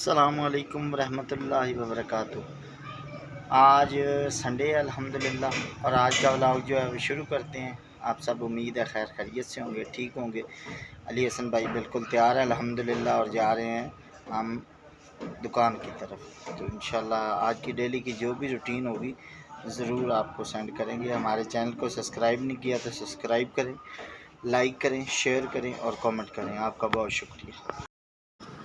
अस्सलामुअलैकुम रहमतुल्लाहि व बरकातुहू। आज संडे है अल्हम्दुलिल्लाह, और आज का व्लॉग जो है वो शुरू करते हैं। आप सब उम्मीद है खैर खैरियत से होंगे, ठीक होंगे। अली हसन भाई बिल्कुल तैयार है अल्हम्दुलिल्लाह, और जा रहे हैं हम दुकान की तरफ। तो इंशाल्लाह आज की डेली की जो भी रूटीन होगी ज़रूर आपको सेंड करेंगे। हमारे चैनल को सब्सक्राइब नहीं किया तो सब्सक्राइब करें, लाइक करें, शेयर करें और कमेंट करें। आपका बहुत शुक्रिया।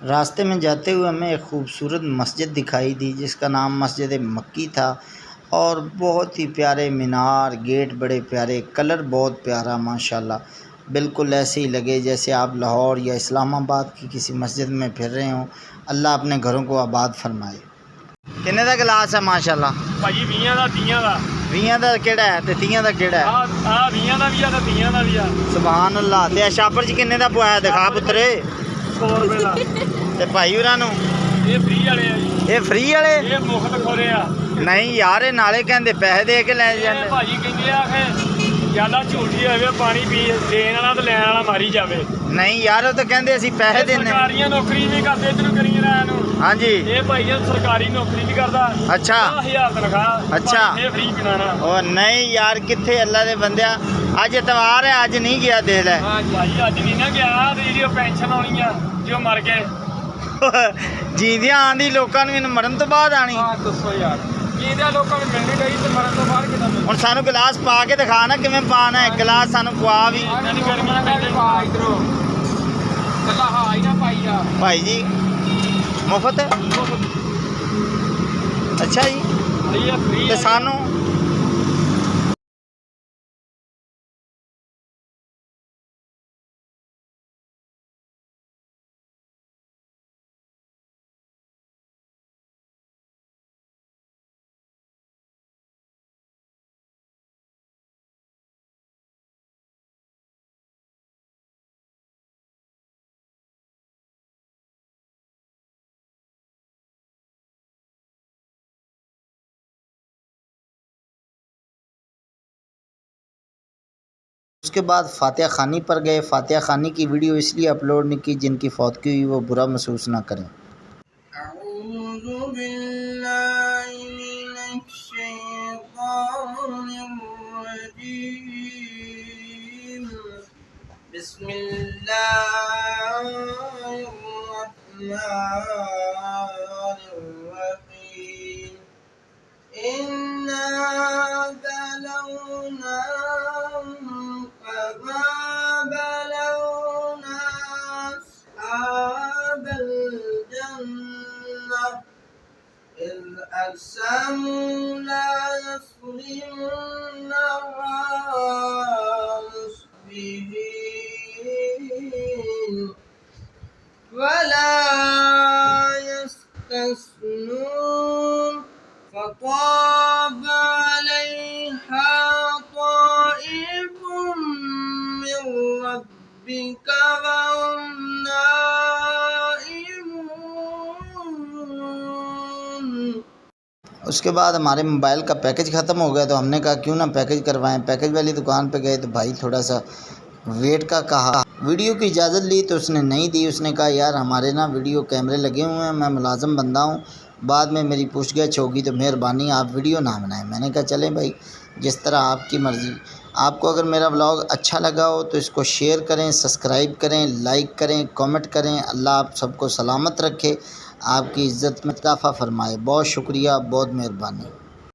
रास्ते में जाते हुए हमें एक ख़ूबसूरत मस्जिद दिखाई दी जिसका नाम मस्जिद मक्की था, और बहुत ही प्यारे मीनार, गेट बड़े प्यारे, कलर बहुत प्यारा माशाल्लाह। बिल्कुल ऐसे ही लगे जैसे आप लाहौर या इस्लामाबाद की किसी मस्जिद में फिर रहे हों। अल्लाह अपने घरों को आबाद फरमाए। किन्ने दा गिलास है माशाल्लाह भाजी 20 ਦਾ 30 ਦਾ 20 ਦਾ ਕਿਹੜਾ ਹੈ ਤੇ 30 ਦਾ ਕਿਹੜਾ ਹੈ? ਆ 20 ਦਾ ਵੀ ਆ ਤੇ 30 ਦਾ ਵੀ ਆ। ਸੁਭਾਨ ਅੱਲਾਹ। ਤੇ ਸ਼ਾਪਰ ਚ ਕਿੰਨੇ ਦਾ ਪਵਾਇਆ ਦਿਖਾ ਪੁੱਤਰੇ? 100 ਰੁਪਏ ਦਾ। ਤੇ ਭਾਈ ਹੋਰਾਂ ਨੂੰ ਇਹ ਫ੍ਰੀ ਵਾਲੇ ਆ ਜੀ। ਇਹ ਫ੍ਰੀ ਵਾਲੇ? ਇਹ ਮੁਫਤ ਖੋਰੇ ਆ। ਨਹੀਂ ਯਾਰ, ਇਹ ਨਾਲੇ ਕਹਿੰਦੇ ਪੈਸੇ ਦੇ ਕੇ ਲੈ ਜਾਂਦੇ। ਭਾਜੀ ਕਹਿੰਦੇ ਆ ਕਿ ਜਿਆਦਾ ਝੂਠੀ ਹੋਵੇ, ਪਾਣੀ ਪੀ ਦੇਣ ਵਾਲਾ ਤੇ ਲੈਣ ਵਾਲਾ ਮਾਰੀ ਜਾਵੇ। ਨਹੀਂ ਯਾਰ, ਉਹ ਤਾਂ ਕਹਿੰਦੇ ਅਸੀਂ ਪੈਸੇ ਦੇਣੇ। ਸਰਕਾਰੀਆਂ ਨੌਕਰੀ ਵੀ ਕਰਦੇ ਇਧਰੋਂ ਕਰੀ ਰਹਿ ਨੂੰ। ਹਾਂਜੀ, ਇਹ ਭਾਈ ਸਰਕਾਰੀ ਨੌਕਰੀ ਵੀ ਕਰਦਾ। ਅੱਛਾ, 1000 ਤਨਖਾਹ। ਅੱਛਾ, ਇਹ ਫ੍ਰੀ ਪੀਣਾ। ਉਹ ਨਹੀਂ ਯਾਰ, ਕਿੱਥੇ ਅੱਲਾ ਦੇ ਬੰਦਿਆ, ਅੱਜ ਇਤਵਾਰ ਹੈ, ਅੱਜ ਨਹੀਂ ਗਿਆ ਦੇਖ ਲੈ। ਹਾਂ ਭਾਈ, ਅੱਜ ਨਹੀਂ ਨਾ ਗਿਆ। ਤੇ ਜਿਹੜੀ ਪੈਨਸ਼ਨ ਆਉਣੀ ਆ ਜੋ ਮਰ ਗਏ ਜੀਂਦਿਆਂ ਆਂਦੀ ਲੋਕਾਂ ਨੂੰ ਮਰਨ ਤੋਂ ਬਾਅਦ ਆਣੀ। ਹਾਂ ਦੱਸੋ ਯਾਰ, ਜੀਂਦਿਆਂ ਲੋਕਾਂ ਨੂੰ ਮਿਲਣੀ ਗਈ ਤੇ ਮਰਨ ਤੋਂ ਬਾਅਦ ਕਿਦਾਂ? ਹੁਣ ਸਾਨੂੰ ਗਲਾਸ ਪਾ ਕੇ ਦਿਖਾ ਨਾ ਕਿਵੇਂ ਪਾਣਾ ਹੈ। ਗਲਾਸ ਸਾਨੂੰ ਪਵਾ ਵੀ। ਗਰਮੀਆਂ ਦਾ ਵੀ ਪਾ ਇਧਰੋਂ ਕੱਲਾ ਹਾਈ ਨਾ ਪਾਈ ਆ ਭਾਈ ਜੀ। ਮੁਫਤ? ਅੱਛਾ ਜੀ। ਤੇ ਸਾਨੂੰ उसके बाद फातिहा खानी पर गए। फातिहा खानी की वीडियो इसलिए अपलोड नहीं की जिनकी फौतगी हुई वो बुरा महसूस ना करें। أقسموا لا يصرمن مصبحين ولا يستثنون فطاب عليها طائف من ربك وهم उसके बाद हमारे मोबाइल का पैकेज ख़त्म हो गया तो हमने कहा क्यों ना पैकेज करवाएं। पैकेज वाली दुकान पे गए तो भाई थोड़ा सा वेट का कहा। वीडियो की इजाज़त ली तो उसने नहीं दी। उसने कहा यार हमारे ना वीडियो कैमरे लगे हुए हैं, मैं मुलाज़म बंदा हूँ, बाद में मेरी पूछगिछ होगी तो मेहरबानी आप वीडियो ना बनाएं। मैंने कहा चलें भाई, जिस तरह आपकी मर्ज़ी। आपको अगर मेरा व्लॉग अच्छा लगा हो तो इसको शेयर करें, सब्सक्राइब करें, लाइक करें, कमेंट करें। अल्लाह आप सबको सलामत रखे, आपकी इज़्ज़त में इज़ाफ़ा फ़रमाए। बहुत शुक्रिया, बहुत मेहरबानी।